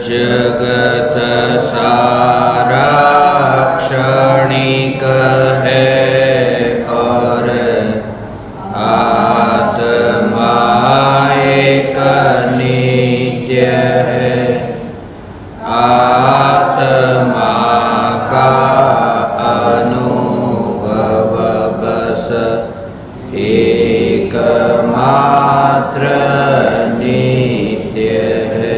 जगत सारा क्षणिक है और आत्मा एक नित्य है। आत्मा का अनुभव बस एकमात्र नित्य है।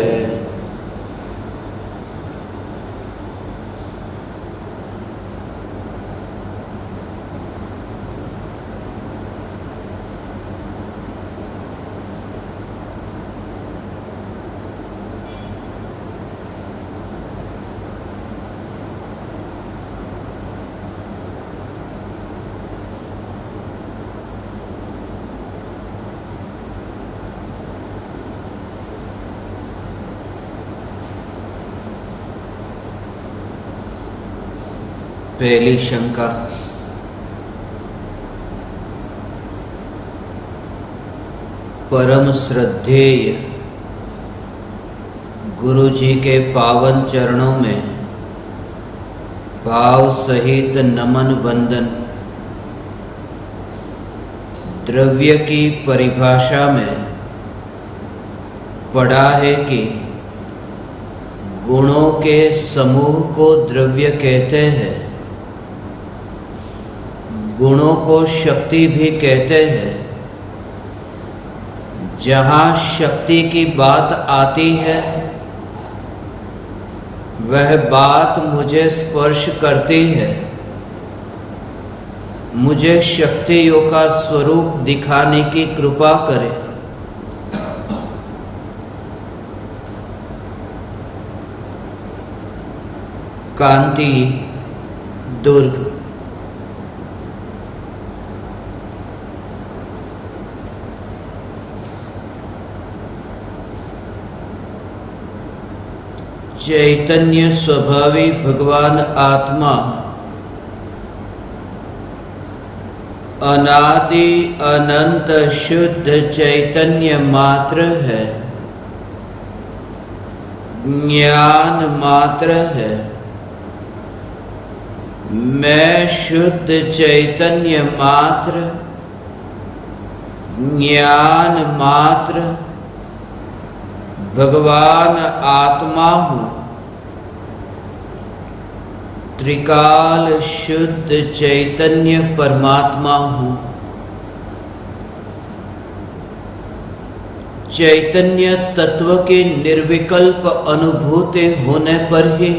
पहली शंका, परम श्रद्धेय गुरु जी के पावन चरणों में भाव सहित नमन वंदन। द्रव्य की परिभाषा में पढ़ा है कि गुणों के समूह को द्रव्य कहते हैं। गुणों को शक्ति भी कहते हैं। जहाँ शक्ति की बात आती है वह बात मुझे स्पर्श करती है, मुझे शक्तियों का स्वरूप दिखाने की कृपा करे। कांति दुर्ग। चैतन्य स्वभावी भगवान आत्मा अनादि अनंत शुद्ध चैतन्य मात्र है, ज्ञान मात्र है। मैं शुद्ध चैतन्य मात्र, ज्ञान मात्र भगवान आत्मा हूँ। त्रिकाल शुद्ध चैतन्य परमात्मा हूँ। चैतन्य तत्व की निर्विकल्प अनुभूति होने पर ही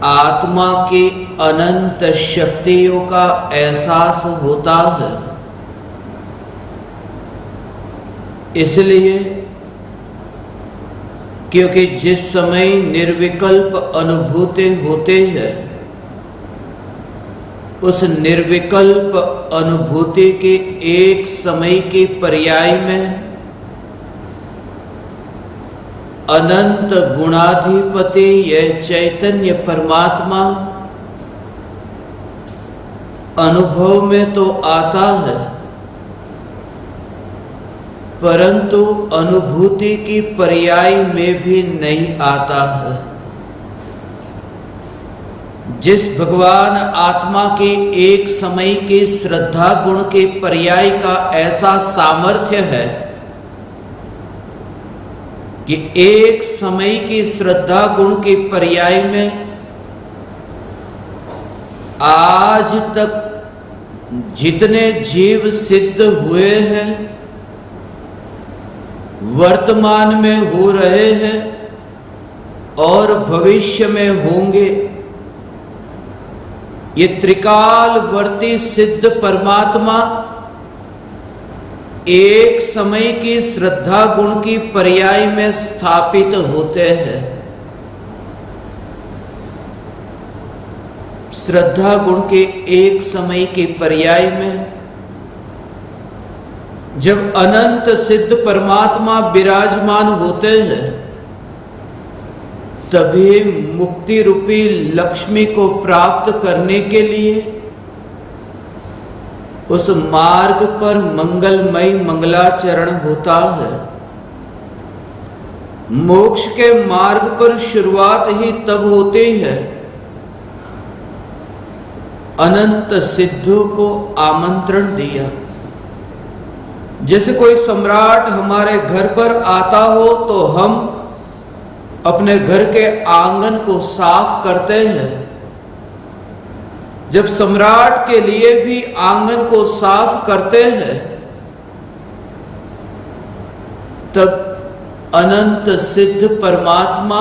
आत्मा की अनंत शक्तियों का एहसास होता है। इसलिए क्योंकि जिस समय निर्विकल्प अनुभूति होते हैं उस निर्विकल्प अनुभूति के एक समय के पर्याय में अनंत गुणाधिपति यह चैतन्य परमात्मा अनुभव में तो आता है, परंतु अनुभूति की पर्याय में भी नहीं आता है। जिस भगवान आत्मा के एक समय के श्रद्धा गुण के पर्याय का ऐसा सामर्थ्य है कि एक समय की श्रद्धा गुण के पर्याय में आज तक जितने जीव सिद्ध हुए हैं, वर्तमान में हो रहे हैं और भविष्य में होंगे, ये त्रिकालवर्ती सिद्ध परमात्मा एक समय की श्रद्धा गुण की पर्याय में स्थापित होते हैं। श्रद्धा गुण के एक समय के पर्याय में जब अनंत सिद्ध परमात्मा विराजमान होते हैं तभी मुक्ति रूपी लक्ष्मी को प्राप्त करने के लिए उस मार्ग पर मंगलमय मंगलाचरण होता है। मोक्ष के मार्ग पर शुरुआत ही तब होती है अनंत सिद्धों को आमंत्रण दिया। जैसे कोई सम्राट हमारे घर पर आता हो तो हम अपने घर के आंगन को साफ करते हैं। जब सम्राट के लिए भी आंगन को साफ करते हैं तब अनंत सिद्ध परमात्मा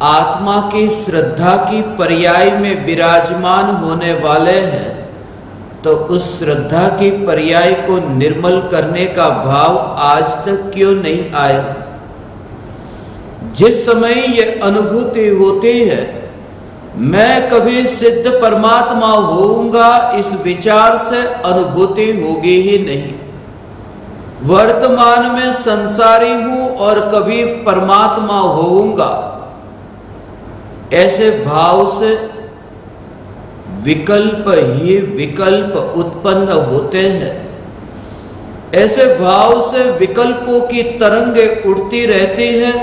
आत्मा की श्रद्धा की पर्याय में विराजमान होने वाले हैं। तो उस श्रद्धा की पर्याय को निर्मल करने का भाव आज तक क्यों नहीं आया? जिस समय ये अनुभूति होती है मैं कभी सिद्ध परमात्मा होऊंगा, इस विचार से अनुभूति होगी ही नहीं। वर्तमान में संसारी हूं और कभी परमात्मा होऊंगा, ऐसे भाव से विकल्प ही विकल्प उत्पन्न होते हैं। ऐसे भाव से विकल्पों की तरंगें उठती रहती है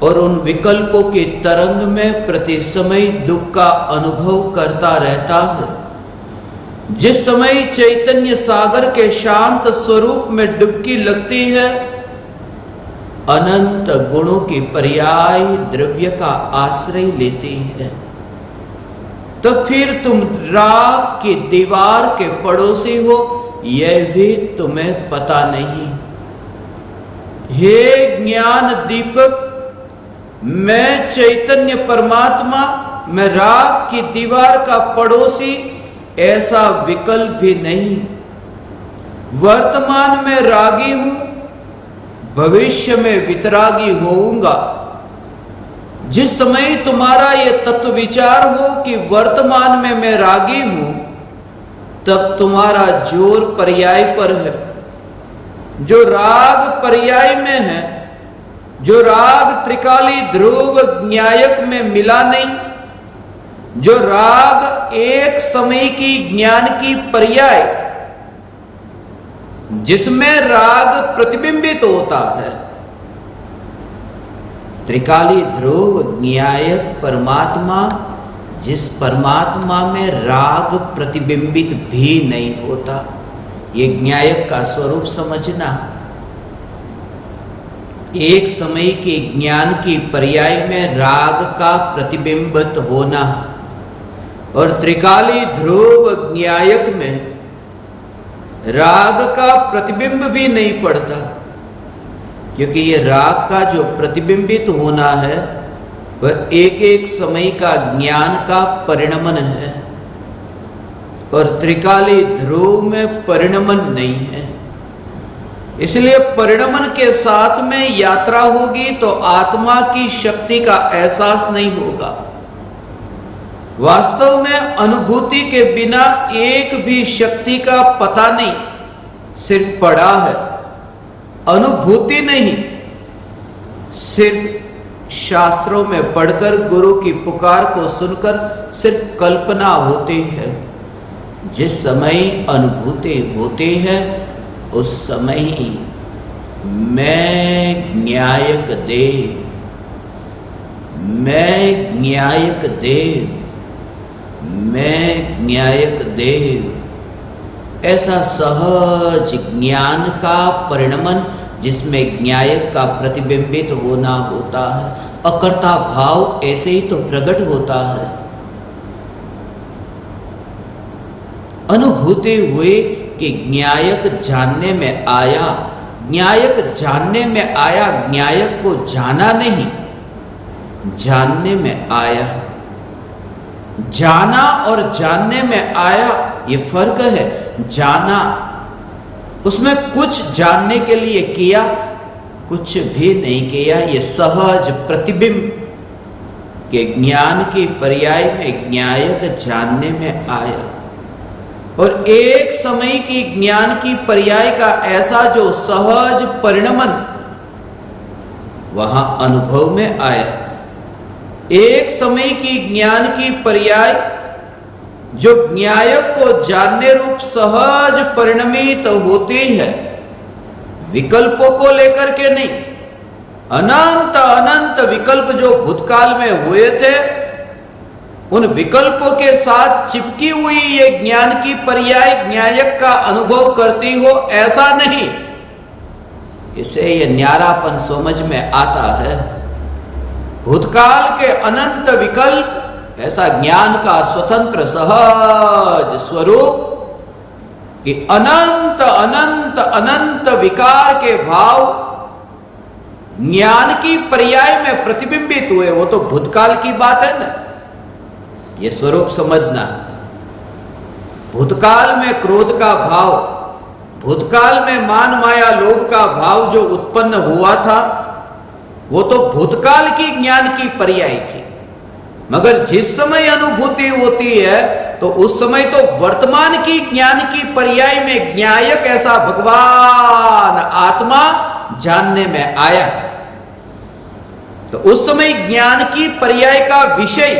और उन विकल्पों की तरंग में प्रति समय दुख का अनुभव करता रहता है। जिस समय चैतन्य सागर के शांत स्वरूप में डुबकी लगती है, अनंत गुणों की पर्याय द्रव्य का आश्रय लेती है, तो फिर तुम राग की दीवार के पड़ोसी हो यह भी तुम्हें पता नहीं। हे ज्ञान दीपक, मैं चैतन्य परमात्मा, मैं राग की दीवार का पड़ोसी, ऐसा विकल्प भी नहीं। वर्तमान में रागी हूं, भविष्य में वितरागी होऊंगा। जिस समय तुम्हारा यह तत्व विचार हो कि वर्तमान में मैं रागी हूं, तब तुम्हारा जोर पर्याय पर है। जो राग पर्याय में है, जो राग त्रिकाली ध्रुव न्यायक में मिला नहीं, जो राग एक समय की ज्ञान की पर्याय जिसमें राग प्रतिबिंबित होता है, त्रिकाली ध्रुव न्यायक परमात्मा, जिस परमात्मा में राग प्रतिबिंबित भी नहीं होता, ये न्यायक का स्वरूप समझना। एक समय के ज्ञान की पर्याय में राग का प्रतिबिंबित होना और त्रिकाली ध्रुव न्यायक में राग का प्रतिबिंब भी नहीं पड़ता, क्योंकि ये राग का जो प्रतिबिंबित होना है वह एक एक समय का ज्ञान का परिणमन है और त्रिकाली ध्रुव में परिणमन नहीं है। इसलिए परिणमन के साथ में यात्रा होगी तो आत्मा की शक्ति का एहसास नहीं होगा। वास्तव में अनुभूति के बिना एक भी शक्ति का पता नहीं, सिर्फ पड़ा है, अनुभूति नहीं। सिर्फ शास्त्रों में पढ़कर गुरु की पुकार को सुनकर सिर्फ कल्पना होती है। जिस समय अनुभूति होती है उस समय मैं न्यायक देव, मैं न्यायक देव, मैं न्यायक देव, ऐसा सहज ज्ञान का परिणमन जिसमें न्यायक का प्रतिबिंबित होना होता है। अकर्ता भाव ऐसे ही तो प्रकट होता है। अनुभूति हुई कि न्यायक जानने में आया, न्यायक जानने में आया, न्यायक को जाना नहीं, जानने में आया। जाना और जानने में आया ये फर्क है। जाना उसमें कुछ जानने के लिए किया, कुछ भी नहीं किया। ये सहज प्रतिबिंब के ज्ञान की पर्याय में न्यायक जानने में आया और एक समय की ज्ञान की पर्याय का ऐसा जो सहज परिणमन वहां अनुभव में आया। एक समय की ज्ञान की पर्याय जो न्यायक को जानने रूप सहज परिणमित होती है, विकल्पों को लेकर के नहीं, अनंत अनंत विकल्प जो भूतकाल में हुए थे, उन विकल्पों के साथ चिपकी हुई ये ज्ञान की पर्याय न्यायक का अनुभव करती हो, ऐसा नहीं। इसे ये न्यारापन समझ में आता है। भूतकाल के अनंत विकल्प ऐसा ज्ञान का स्वतंत्र सहज स्वरूप कि अनंत अनंत अनंत विकार के भाव ज्ञान की पर्याय में प्रतिबिंबित हुए, वो तो भूतकाल की बात है ना। ये स्वरूप समझना। भूतकाल में क्रोध का भाव, भूतकाल में मान माया लोभ का भाव जो उत्पन्न हुआ था, वो तो भूतकाल की ज्ञान की पर्याय थी। मगर जिस समय अनुभूति होती है तो उस समय तो वर्तमान की ज्ञान की पर्याय में न्यायक ऐसा भगवान आत्मा जानने में आया। तो उस समय ज्ञान की पर्याय का विषय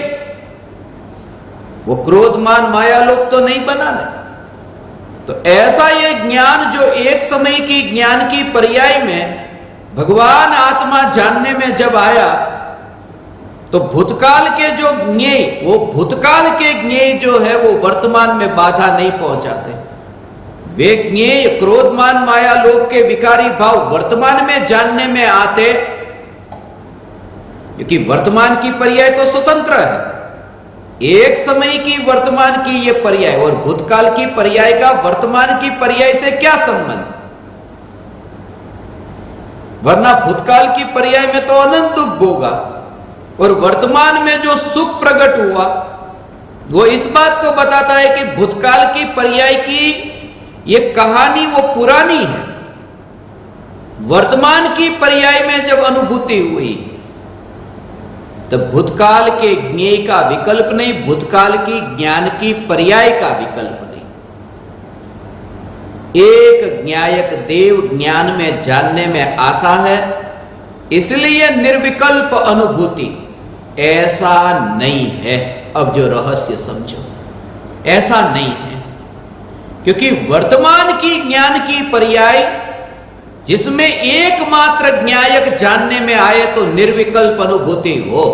वो क्रोधमान माया लोग तो नहीं बनाने। तो ऐसा ये ज्ञान जो एक समय की ज्ञान की पर्याय में भगवान आत्मा जानने में जब आया, तो भूतकाल के जो ज्ञेय, वो भूतकाल के ज्ञेय जो है वो वर्तमान में बाधा नहीं पहुंचाते। वे ज्ञेय क्रोधमान माया लोभ के विकारी भाव वर्तमान में जानने में आते, क्योंकि वर्तमान की पर्याय तो स्वतंत्र है। एक समय की वर्तमान की ये पर्याय और भूतकाल की पर्याय का वर्तमान की पर्याय से क्या संबंध? वरना भूतकाल की पर्याय में तो अनंत दुख भोगा और वर्तमान में जो सुख प्रकट हुआ वो इस बात को बताता है कि भूतकाल की पर्याय की ये कहानी वो पुरानी है। वर्तमान की पर्याय में जब अनुभूति हुई तब भूतकाल के ज्ञेय का विकल्प नहीं, भूतकाल की ज्ञान की पर्याय का विकल्प नहीं। एक न्यायक देव ज्ञान में जानने में आता है, इसलिए निर्विकल्प अनुभूति ऐसा नहीं है। अब जो रहस्य समझो, ऐसा नहीं है, क्योंकि वर्तमान की ज्ञान की पर्याय जिसमें एकमात्र न्यायक जानने में आए तो निर्विकल्प अनुभूति हो।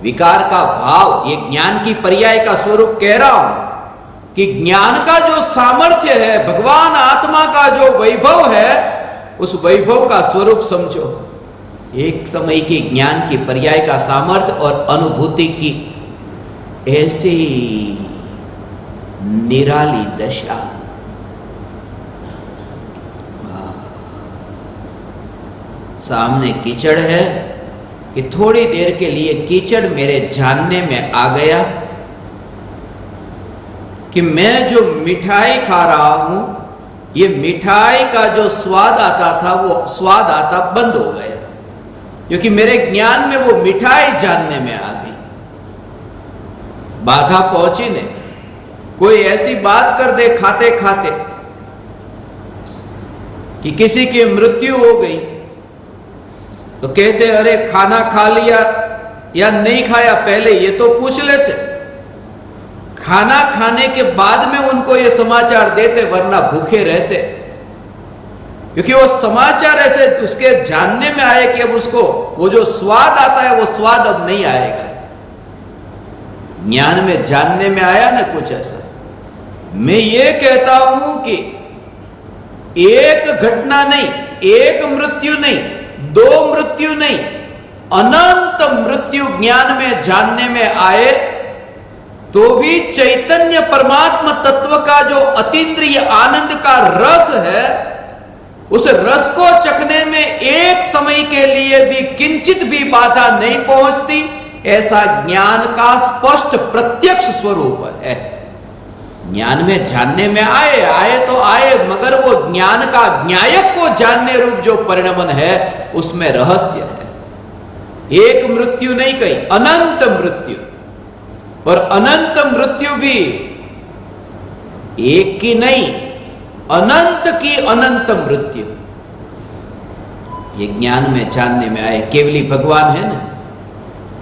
विकार का भाव ये ज्ञान की पर्याय का स्वरूप कह रहा हूं कि ज्ञान का जो सामर्थ्य है, भगवान आत्मा का जो वैभव है, उस वैभव का स्वरूप समझो। एक समय की ज्ञान की पर्याय का सामर्थ्य और अनुभूति की ऐसी निराली दशा। सामने कीचड़ है कि थोड़ी देर के लिए कीचड़ मेरे जानने में आ गया कि मैं जो मिठाई खा रहा हूं, ये मिठाई का जो स्वाद आता था वो स्वाद आता बंद हो गया, क्योंकि मेरे ज्ञान में वो मिठाई जानने में आ गई। बाधा पहुंची ने, कोई ऐसी बात कर दे खाते खाते कि किसी की मृत्यु हो गई, तो कहते अरे खाना खा लिया या नहीं खाया, पहले ये तो पूछ लेते। खाना खाने के बाद में उनको ये समाचार देते, वरना भूखे रहते, क्योंकि वो समाचार ऐसे उसके जानने में आए कि अब उसको वो जो स्वाद आता है वो स्वाद अब नहीं आएगा। ज्ञान में जानने में आया ना कुछ ऐसा। मैं ये कहता हूं कि एक घटना नहीं, एक मृत्यु नहीं, दो मृत्यु नहीं, अनंत मृत्यु ज्ञान में जानने में आए तो भी चैतन्य परमात्मा तत्व का जो अतीन्द्रिय आनंद का रस है, उस रस को चखने में एक समय के लिए भी किंचित भी बाधा नहीं पहुंचती। ऐसा ज्ञान का स्पष्ट प्रत्यक्ष स्वरूप है। ज्ञान में जानने में आए तो आए, मगर वो ज्ञान का न्यायक को जानने रूप जो परिणमन है उसमें रहस्य है। एक मृत्यु नहीं कही, अनंत मृत्यु, और अनंत मृत्यु भी एक की नहीं, अनंत की अनंत मृत्यु। ये ज्ञान में जानने में आए। केवली भगवान है ना,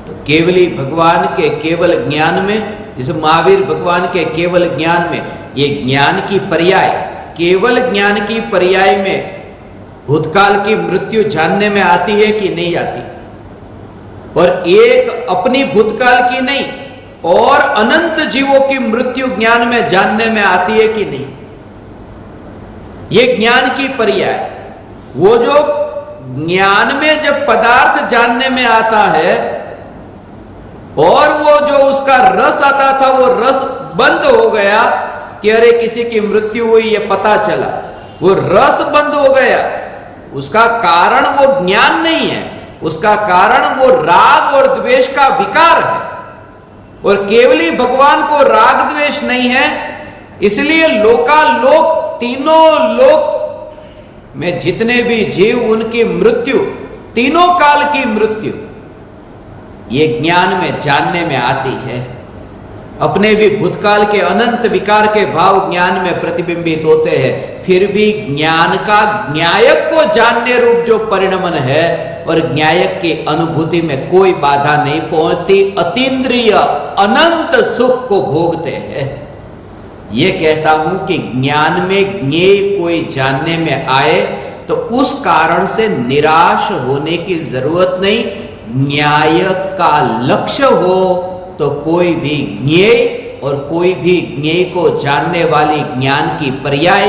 तो केवली भगवान के केवल ज्ञान में, जैसे महावीर भगवान के केवल ज्ञान में, ये ज्ञान की पर्याय, केवल ज्ञान की पर्याय में भूतकाल की मृत्यु जानने में आती है कि नहीं आती, और एक अपनी भूतकाल की नहीं और अनंत जीवों की मृत्यु ज्ञान में जानने में आती है कि नहीं। यह ज्ञान की पर्याय, वो जो ज्ञान में जब पदार्थ जानने में आता है और वो जो उसका रस आता था वो रस बंद हो गया कि अरे किसी की मृत्यु हुई ये पता चला, वो रस बंद हो गया, उसका कारण वो ज्ञान नहीं है, उसका कारण वो राग और द्वेष का विकार है। और केवली भगवान को राग द्वेष नहीं है, इसलिए लोकालोक, तीनों लोक में जितने भी जीव उनकी मृत्यु, तीनों काल की मृत्यु ये ज्ञान में जानने में आती है। अपने भी भूतकाल के अनंत विकार के भाव ज्ञान में प्रतिबिंबित होते हैं, फिर भी ज्ञान का न्यायक को जानने रूप जो परिणमन है और न्यायक की अनुभूति में कोई बाधा नहीं पहुंचती, अतीन्द्रिय अनंत सुख को भोगते हैं। ये कहता हूं कि ज्ञान में ज्ञेय कोई जानने में आए तो उस कारण से निराश होने की जरूरत नहीं। न्यायक का लक्ष्य हो तो कोई भी ज्ञेय और कोई भी ज्ञेय को जानने वाली ज्ञान की पर्याय,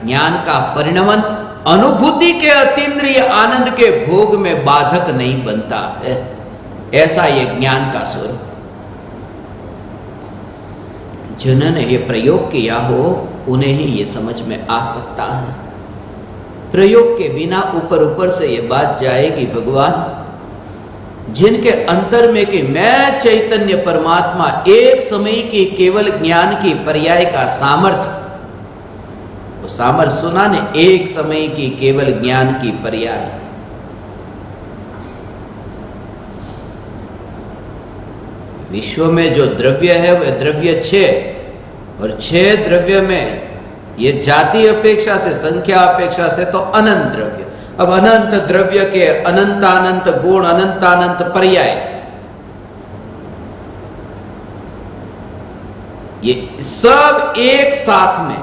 ज्ञान का परिणमन अनुभूति के अतीन्द्रिय आनंद के भोग में बाधक नहीं बनता है। ऐसा ये ज्ञान का स्वरूप। जिन्होंने ये प्रयोग किया हो उन्हें ही ये समझ में आ सकता है। प्रयोग के बिना ऊपर ऊपर से ये बात जाएगी भगवान जिनके अंतर में कि मैं चैतन्य परमात्मा एक समय की केवल ज्ञान की पर्याय का सामर्थ्य, वो सामर्थ्य सुना ने, एक समय की केवल ज्ञान की पर्याय। विश्व में जो द्रव्य है वह द्रव्य 6 और 6 द्रव्य में ये जाति अपेक्षा से, संख्या अपेक्षा से तो अनंत द्रव्य। अब अनंत द्रव्य के अनंतानंत गुण, अनंतानंत पर्याय, ये सब एक साथ में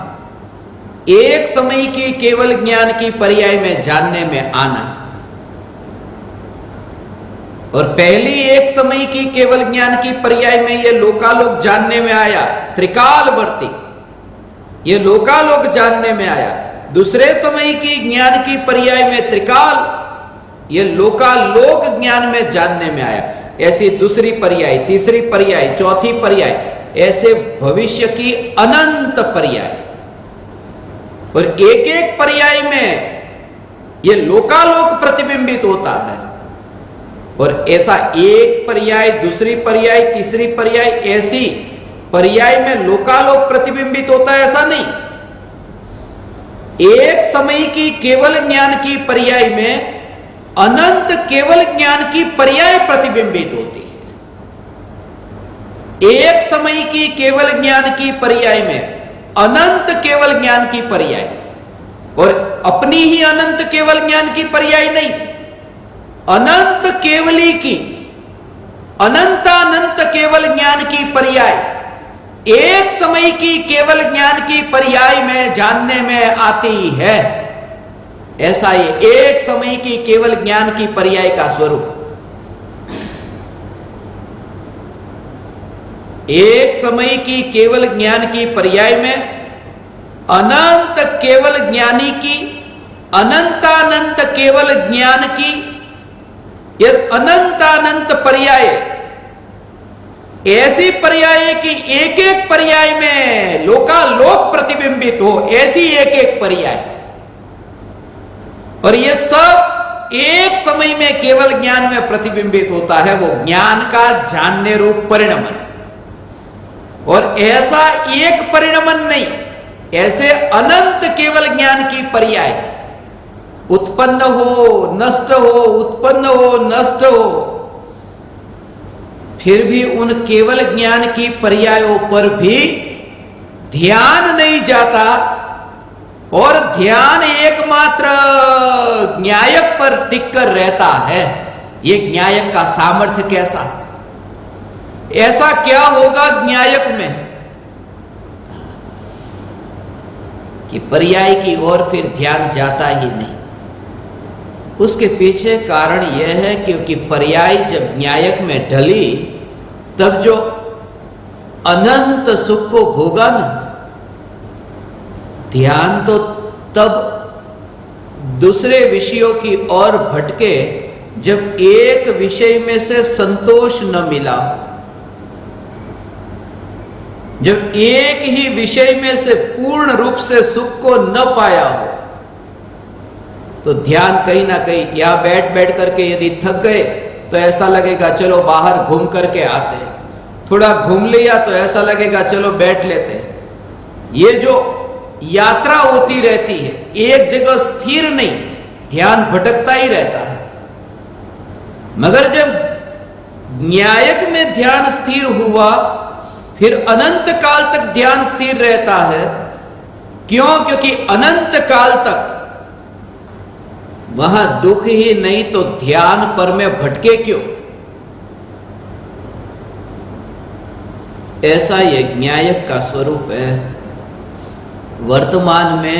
एक समय की केवल ज्ञान की पर्याय में जानने में आना। और पहली एक समय की केवल ज्ञान की पर्याय में ये लोकालोक जानने में आया, त्रिकालवर्ती, ये लोकालोक जानने में आया। दूसरे समय की ज्ञान की पर्याय में त्रिकाल, ये लोकालोक ज्ञान में जानने में आया। ऐसी दूसरी पर्याय, तीसरी पर्याय, चौथी पर्याय, ऐसे भविष्य की अनंत पर्याय। और एक एक पर्याय में ये लोकालोक प्रतिबिंबित होता है। और ऐसा एक पर्याय, दूसरी पर्याय, तीसरी पर्याय, ऐसी पर्याय में लोकालोक प्रतिबिंबित होता है ऐसा नहीं। एक समय की केवल ज्ञान की पर्याय में अनंत केवल ज्ञान की पर्याय प्रतिबिंबित होती है। एक समय की केवल ज्ञान की पर्याय में अनंत केवल ज्ञान की पर्याय, और अपनी ही अनंत केवल ज्ञान की पर्याय नहीं, अनंत केवली की, अनंतानंत केवल ज्ञान की पर्याय एक समय की केवल ज्ञान की पर्याय में जानने में आती है। ऐसा ये एक समय की केवल ज्ञान की पर्याय का स्वरूप। एक समय की केवल ज्ञान की पर्याय में अनंत केवल ज्ञानी की, अनंतानंत केवल ज्ञान की, ये अनंतानंत पर्याय, ऐसी पर्याय की एक एक पर्याय में लोकालोक प्रतिबिंबित हो, ऐसी एक एक पर्याय। और ये सब एक समय में केवल ज्ञान में प्रतिबिंबित होता है, वो ज्ञान का जानने रूप परिणमन। और ऐसा एक परिणमन नहीं, ऐसे अनंत केवल ज्ञान की पर्याय उत्पन्न हो, नष्ट हो, उत्पन्न हो, नष्ट हो, फिर भी उन केवल ज्ञान की पर्यायों पर भी ध्यान नहीं जाता। और ध्यान एकमात्र न्यायक पर टिककर रहता है। ये न्यायक का सामर्थ्य कैसा, ऐसा क्या होगा न्यायक में कि पर्याय की ओर फिर ध्यान जाता ही नहीं। उसके पीछे कारण यह है क्योंकि पर्याय जब न्यायक में ढली तब जो अनंत सुख को भोगा ना, ध्यान तो तब दूसरे विषयों की ओर भटके जब एक विषय में से संतोष न मिला, जब एक ही विषय में से पूर्ण रूप से सुख को न पाया हो, तो ध्यान कहीं ना कहीं यहां बैठ बैठ करके यदि थक गए तो ऐसा लगेगा चलो बाहर घूम करके आते हैं, थोड़ा घूम लिया तो ऐसा लगेगा चलो बैठ लेते हैं। ये जो यात्रा होती रहती है, एक जगह स्थिर नहीं, ध्यान भटकता ही रहता है। मगर जब न्यायक में ध्यान स्थिर हुआ फिर अनंत काल तक ध्यान स्थिर रहता है। क्यों? क्योंकि अनंत काल तक वहां दुख ही नहीं तो ध्यान पर में भटके क्यों? ऐसा ये न्यायक का स्वरूप है। वर्तमान में